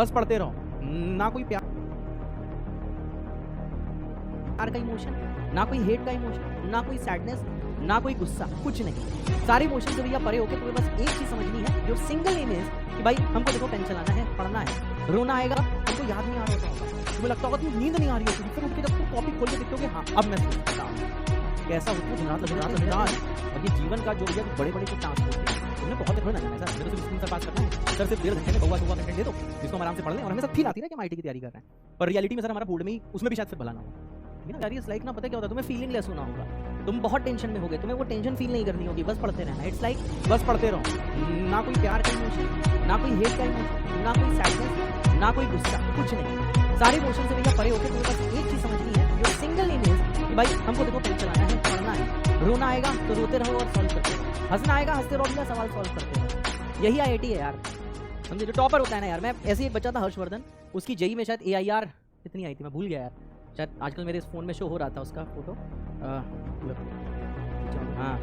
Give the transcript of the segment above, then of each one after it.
बस पढ़ते रहो, ना कोई प्यार का इमोशन, ना कोई हेट का इमोशन, ना कोई सैडनेस, ना कोई गुस्सा, कुछ नहीं। सारे इमोशन से भैया परे होके तुम्हें बस एक चीज समझनी है, योर सिंगल एम इज कि भाई हमको देखो पेन चलाना है, पढ़ना है, रोना आएगा, तुमको याद नहीं आ रहा होगा, तुम्हें लगता होगा तुम नींद नहीं आ रही होगी, फिर उठ के जब तुम कॉपी खोल के देखोगे हाँ अब मैं सोच सकता हूँ कैसा होता है रात। और ये जीवन का जो भैया बड़े बड़े जो टास्क होते हैं तुमने बहुत थोड़ा ना जाना है सर, मेरे तो स्कूल से पास करना है सर, सिर्फ 1.5 घंटे में बहुआ कंटेंट दे दो जिसको हम आराम से पढ़ लें और हमें सब फील आती है कि हम आईटी की तैयारी कर रहे हैं, पर रियलिटी में सर हमारा बोर्ड में ही उसमें भी शायद फिर भला ना हो यार। इट्स लाइक ना पता क्या होता है, तुम्हें फीलिंग लेस होना होगा, तुम बहुत टेंशन में हो गए, तुम्हें वो टेंशन फील नहीं करनी होगी, बस पढ़ते रहना। इट्स लाइक बस पढ़ते रहो, ना कोई प्यार का इमोशन, ना कोई हेट का इमोशन, ना कोई सैडनेस, ना कोई गुस्सा, कुछ नहीं। सारे इमोशन से भैया परे होकर तुम्हें बस एक चीज समझनी है, योर सिंगल एम इज कि भाई हमको देखो पेन चलाना है, पढ़ना है, रोना आएगा तो रोते रहो और सॉल्व करते रहो, हंसना आएगा हंसते रहो, अपना सवाल सॉल्व करते रहो। यही आईआईटी है यार, समझे, जो टॉपर होता है ना यार। मैं ऐसे ही एक बच्चा था हर्षवर्धन, उसकी जेई में शायद AIR कितनी आई थी मैं भूल गया यार, शायद आजकल मेरे इस फोन में शो हो रहा था उसका फोटो, हाँ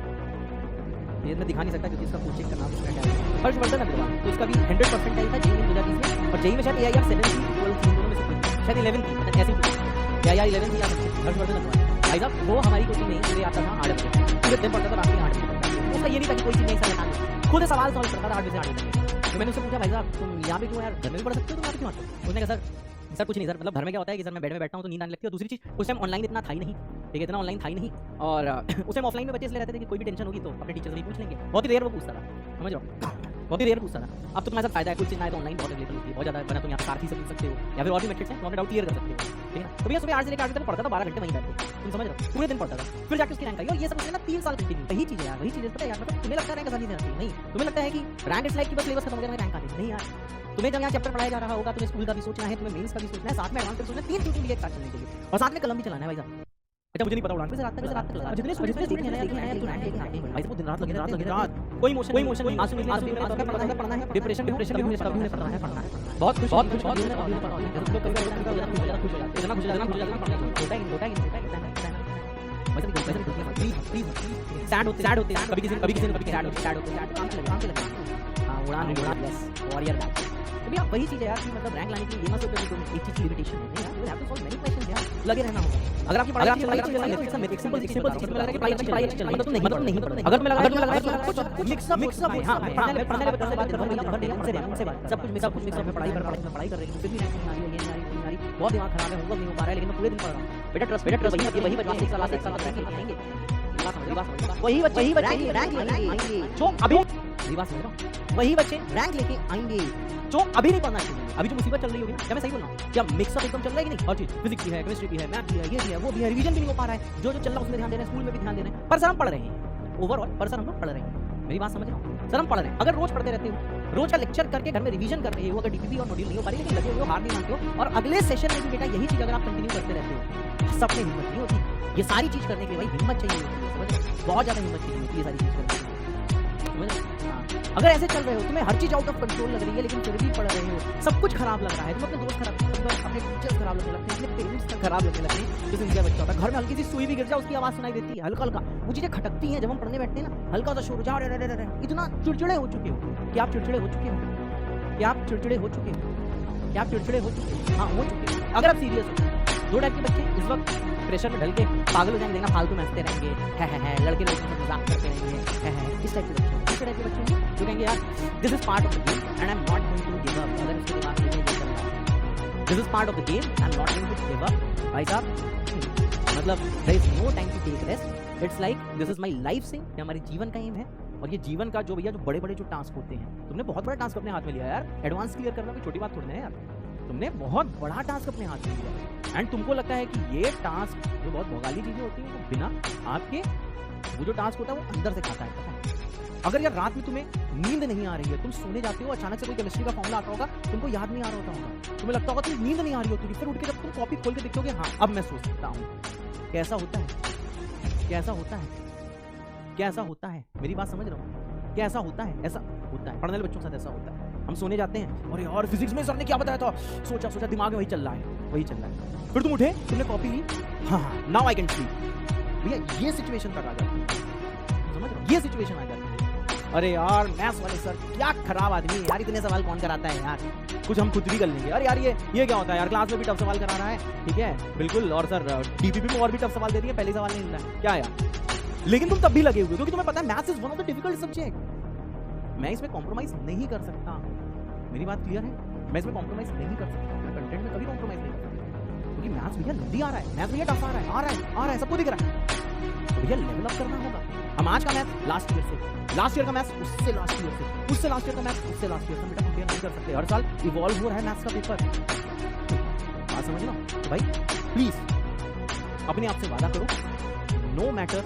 ये मैं दिखा नहीं सकता क्योंकि इसका कोचिंग का नाम इसमें हर्षवर्धन अग्रवाल, तो उसका भी 100% आई था जेई में 2020 में, और जेई में शायद AIR 7 थी 12 थी, दोनों में से कोई शायद 11 थी, ऐसे ही AIR 11 थी या हर्षवर्धन अग्रवाल भाई साहब। वो हमारी कोचिंग में ही आता था 8 बजे, पूरे दिन पढ़ता था, रात में 8 बजे तक। उसका ये नहीं था कि कोई चीज़ नहीं समझ, खुद सवाल सॉल्व करता था 8 बजे से 8 बजे। तो मैंने उससे पूछा भाई साहब तुम यहाँ पे क्यों यार, घर में भी पढ़ सकते हो, तुम यहाँ पे क्यों आते हो? उसने कहा सर कुछ नहीं सर, मतलब घर में क्या होता है कि सर मैं बेड में बैठता हूँ तो नींद आने लगती है, और दूसरी चीज़ उस टाइम ऑनलाइन इतना था ही नहीं, ठीक है, इतना ऑनलाइन था ही नहीं, और उस टाइम ऑफलाइन में बच्चे इसलिए रहते थे कि कोई भी टेंशन होगी तो अपने टीचर से भी पूछ लेंगे, बहुत ही देर वो पूछता था, समझ रहा हूँ, बहुत ही देर पूछता था। अब तो तुम्हारे साथ फायदा है, कुछ चीज़ है तो ऑनलाइन बहुत अवेलेबल होती है, बहुत ज़्यादा, वरना तुम यहाँ सारथी से पूछ सकते हो या फिर और भी मेथड्स हैं, तो अपने डाउट क्लियर कर सकते हो, ठीक है। तो भैया सुबह 8 से लेकर 8 बजे तक पढ़ता था, 12 घंटे वहीं बैठ के, तुम समझ रहे हो, पूरे दिन पढ़ता था, फिर जाकर उसकी रैंक आई, और ये सब उसने ना 3 साल कंटिन्यू, वही चीज़ है यार, वही चीज़ पता है यार, मतलब तुम्हें लगता है रैंक आसानी से आती है, नहीं, तुम्हें लगता है कि रैंक इट्स लाइक कि बस सिलेबस खत्म हो गया रैंक आती है, नहीं यार। तुम्हें जब यहाँ चैप्टर पढ़ाया जा रहा होगा, तुम्हें स्कूल का भी सोचना है, तुम्हें मेंस का भी सोचना है, साथ में एडवांस का सोचना है, 3 चीज़ों के लिए एक साथ चलने के लिए, और साथ में कलम भी चलाना है भाई साहब। अच्छा मुझे नहीं पता उड़ान पे से रात तक चला, जितने स्टूडेंट हैं यार तू रैंक लेके भाई साहब दिन रात लगे रात, कोई इमोशन नहीं, आंसू निकले पढ़ना है, डिप्रेशन भी मुझे पढ़ना है, बहुत खुश इतना खुश हो जाता है, सैड होते हैं कभी किसी सैड होते काम से लगे हां उड़ान वॉरियर बैक। तो भैया वही चीज़ है यार कि मतलब रैंक लाने के लिए ये मत सोचो कि तुम एक चीज़ की लिमिटेशन है यार, you have to solve many questions यार, लगे रहना होगा। अगर आपकी पढ़ाई चल रही है तो सिंपल लग रहा है कि पढ़ाई अच्छी चल रही है, मतलब नहीं पढ़ रहे, अगर मैं लगा कुछ मिक्स अप हां पढ़ने के बाद उनसे बात सब कुछ मिक्स अप में पढ़ाई कर रही हूं, फिर भी रैंक नहीं आ रही है, ये नहीं आ रही, बहुत दिमाग खराब है, होमवर्क नहीं हो पा रहा है, लेकिन मैं पूरे दिन पढ़ रहा हूं। बेटा ट्रस्ट वही बच्चे 1 साल आएंगे, वही बच्चे रैंक लेंगे जो अभी वही बच्चे रैंक लेके आएंगे जो अभी नहीं पढ़ना चाहिए, अभी जो मुसीबत चल रही होगी ना, क्या मैं सही बोल रहा हूँ, क्या मिक्सअप एकदम चल रहा है कि नहीं, हर चीज फिजिक्स भी है, केमिस्ट्री भी है, मैथ भी है, ये भी है, वो भी है, रिवीजन भी नहीं हो पा रहा है, जो चल रहा है उसमें ध्यान दे रहे हैं, स्कूल में भी ध्यान दे रहे हैं, पर सर हम पढ़ रहे हैं ओवरऑल, पर सर हम लोग पढ़ रहे हैं, मेरी बात समझ रहे हो सर, हम पढ़ रहे हैं। अगर रोज पढ़ते रहते हो, रोज का लेक्चर करके घर में रिवीजन कर रहे हो, अगर डीपीपी और मॉड्यूल नहीं हो पा रही, लेकिन लगे हुए हो, हार नहीं मानते हो, और अगले सेशन में भी बेटा यही चीज अगर आप कंटिन्यू करते रहते हो, सब में हिम्मत नहीं होती, ये सारी चीज करने के लिए भाई हिम्मत चाहिए होती है, समझ रहे हो, बहुत ज्यादा हिम्मत चाहिए होती है ये सारी चीज करने के लिए, समझ रहे हो। अगर ऐसे चल रहे हो, तुम्हें हर चीज आउट ऑफ कंट्रोल लग रही है, लेकिन फिर भी पढ़ रहे हो, सब कुछ खराब लग रहा है, तुम अपने दोस्त खराब, अपने टीचर्स खराब लगने लगते हैं, अपने पेरेंट्स खराब लगने लगते हैं, जो सिंसियर बच्चा होता है, घर में हल्की सी सुई भी गिर जाए उसकी आवाज सुनाई देती है, हल्का हल्का, वो चीजें खटकती हैं जब हम पढ़ने बैठते हैं ना, हल्का सा शोर जा रहा, इतना चिड़चिड़े हो चुके हो, क्या आप चिड़चिड़े हो चुके हो, क्या आप चिड़चिड़े हो चुके हो, क्या आप चिड़चिड़े हो चुके हो, हाँ हो चुके हो। अगर आप सीरियस हो, 2 टाइप के बच्चे इस वक्त प्रेशर में ढल के पागल हो जाएंगे, फालतू में हंसते रहेंगे, है लड़के लड़कियों से मजाक करते रहेंगे, है इस टाइप के बच्चे, इस टाइप के बच्चे जो कहेंगे यार this is part of the game and I am not going to give up. अगर उसके दिमाग में ये चल रहा है this is part of the game I am not going to give up, भाई साहब मतलब there is no time to take rest, it's like this is my life से, ये हमारे जीवन का एम है, और ये जीवन का जो भैया जो बड़े बड़े जो टास्क होते हैं, तुमने बहुत बड़ा टास्क अपने हाथ में लिया यार, एडवांस क्लियर करना कोई छोटी बात थोड़ी ना है यार, तुमने बहुत बड़ा टास्क अपने हाथ में लिया, एंड तुमको लगता है कि ये टास्क जो बहुत भोगाली चीजें होती हैं वो बिना आपके वो जो टास्क होता है वो अंदर से खाता है, पता है। अगर यार रात में तुम्हें नींद नहीं आ रही है, तुम सोने जाते हो, अचानक से कोई केमिस्ट्री का फॉर्मूला आता होगा, तुमको याद नहीं आ रहा होगा, तुम्हें लगता होगा तुम्हें नींद नहीं आ रही होती, फिर उठ के जब तुम कॉपी खोल के देखोगे हाँ अब मैं सोच सकता हूँ, कैसा होता है, कैसा होता है, कैसा होता है, मेरी बात समझ रहा हूँ, कैसा होता है, ऐसा होता है, पढ़ने वाले बच्चों के साथ ऐसा होता है, हम सोने जाते हैं और यार फिजिक्स में सर ने क्या बताया था, सोचा दिमाग में वही चल रहा है, फिर तुम उठे, तुमने कॉपी ली, हाँ नाउ आई कैन स्लीप, भैया ये सिचुएशन तक आ जाती है, समझ रहे हो, ये सिचुएशन आ जाती है, अरे यार मैथ्स वाले सर क्या खराब आदमी है यार, इतने सवाल कौन कराता है यार, कुछ हम खुद भी कर लेंगे। अरे यार ये क्या होता है यार, क्लास में भी टफ सवाल करा रहा है, ठीक है बिल्कुल, और सर डीपीपी में और भी टफ सवाल दे दिए, पहले सवाल नहीं मिल रहा है क्या यार। लेकिन तुम तब भी लगे हुए क्योंकि तुम्हें पता है maths is one of the difficult subject. मैं इसमें कॉम्प्रोमाइज नहीं कर सकता, मेरी बात क्लियर है, मैं इसमें कॉम्प्रोमाइज नहीं कर सकता, मैं कंटेंट में कभी कॉम्प्रोमाइज नहीं कर सकता, क्योंकि मैथ्स भैया जल्दी आ रहा है, मैथ्स भैया टफ आ रहा है, सबको दिख रहा है, तो भैया लेवल अप करना होगा। हम आज का मैथ्स लास्ट ईयर से, लास्ट ईयर का मैथ्स उससे लास्ट ईयर से, उससे लास्ट ईयर का मैथ्स उससे लास्ट ईयर से बेटा कंपेयर नहीं कर सकते, हर साल इवॉल्व हो रहा है मैथ्स का पेपर। बात समझ लो तो भाई प्लीज अपने आप से वादा करो, no matter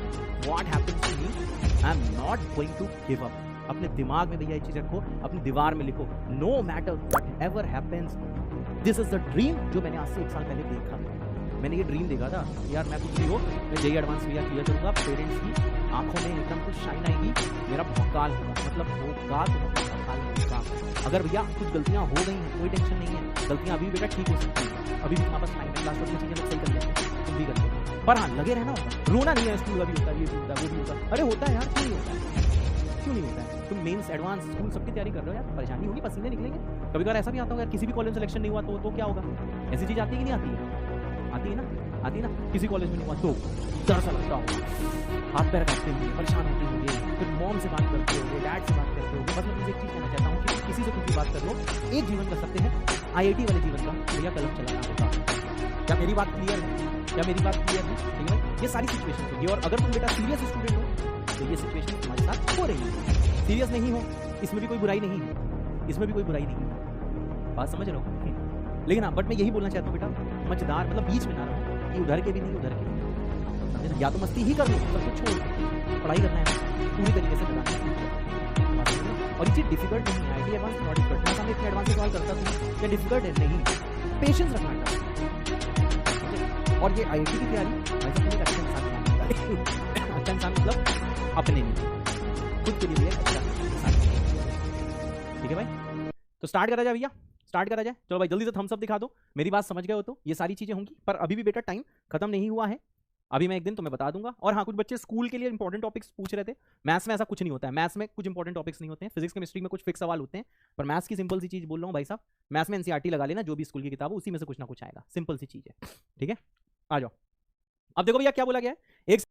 what happens to me I am not going to give up. अपने दिमाग में भैया ये चीज रखो, अपनी दीवार में लिखो, no matter whatever happens this is the dream जो मैंने आज से 1 साल पहले देखा। मैंने ये ड्रीम देखा था यार मैं कुछ भी हो मैं जेईई एडवांस भैया क्लियर करूंगा, पेरेंट्स की आंखों में एकदम कुछ शाइन आएगी, मेरा भौकाल होगा, मतलब होगा तो भौकाल होगा। अगर भैया कुछ गलतियां हो गई हैं कोई टेंशन नहीं है, गलतियां अभी भी बेटा ठीक हो सकती है, अभी भी तुम्हारे पास टाइम है, क्लास में चीजें लोग सही कर लेते हैं, तुम भी कर लो, पर हाँ लगे रहना होगा, रोना नहीं है, स्कूल का भी होता है, ये भी होता है, वो भी होता है, अरे होता है यार, क्यों नहीं होता है, क्यों नहीं होता है। तुम मेंस एडवांस स्कूल सबकी तैयारी कर रहे हो यार, परेशानी होगी, पसीने निकलेंगे, कभी कभार ऐसा भी आता होगा यार किसी भी कॉलेज सिलेक्शन नहीं हुआ तो क्या होगा, ऐसी चीज आती है कि नहीं आती है, आती है ना, किसी कॉलेज में नहीं हुआ तो डर सा लगता होगा, हाथ पैर काटते होंगे, परेशान होते होंगे, फिर मॉम से बात करते होंगे, डैड से बात करते होंगे। बस मैं तुमसे एक चीज कहना चाहता हूँ कि किसी से कुछ भी बात कर लो, एक जीवन कर सकते हैं, IIT वाले जीवन का भैया कलम चलाना होगा। क्या मेरी बात क्लियर है, क्या मेरी बात क्लियर है, ठीक है भाई, ये सारी सिचुएशन होगी, और अगर तुम बेटा सीरियस स्टूडेंट हो तो ये सिचुएशन तुम्हारे साथ हो रही है, सीरियस नहीं हो इसमें भी कोई बुराई नहीं है, इसमें भी कोई बुराई नहीं है, बात समझ रहे हो। लेकिन हाँ बट मैं यही बोलना चाहता हूँ बेटा मजेदार मतलब बीच में ना रहो, कि उधर के भी नहीं उधर के भी नहीं, समझे ना, या तो मस्ती ही कर लो, सब कुछ छोड़ पढ़ाई करना है पूरी तरीके से लगाना है, और ये चीज डिफिकल्ट नहीं है, IIT एडवांस नॉट डिफिकल्ट, मैं सामने इतने एडवांस सवाल करता हूँ, क्या डिफिकल्ट है नहीं, पेशेंस रखना है। और ये IIT की तैयारी भाई साहब एक अच्छा इंसान बनाने का, अच्छा इंसान मतलब अपने लिए खुद के लिए भी अच्छा इंसान, ठीक है भाई। तो स्टार्ट करा जाए भैया, स्टार्ट करा जाए, चलो भाई जल्दी से थम्स अप दिखा दो, मेरी बात समझ गए हो तो ये सारी चीजें होंगी, पर अभी भी बेटा टाइम खत्म नहीं हुआ है, अभी मैं एक दिन तुम्हें बता दूंगा। और हाँ कुछ बच्चे स्कूल के लिए इंपॉर्टेंट टॉपिक्स पूछ रहे थे, मैथ्स में ऐसा कुछ नहीं होता है, मैथ्स में कुछ इंपॉर्टेंट टॉपिक्स नहीं होते हैं, फिजिक्स केमिस्ट्री में कुछ फिक्स सवाल होते हैं, पर मैथ्स की सिंपल सी चीज बोल रहा हूँ भाई साहब, मैथ्स में NCERT लगा लेना, जो भी स्कूल की किताब हो उसी में से कुछ ना कुछ आएगा, सिंपल सी चीज है, ठीक है। आ जाओ अब देखो भैया क्या बोला गया है, एक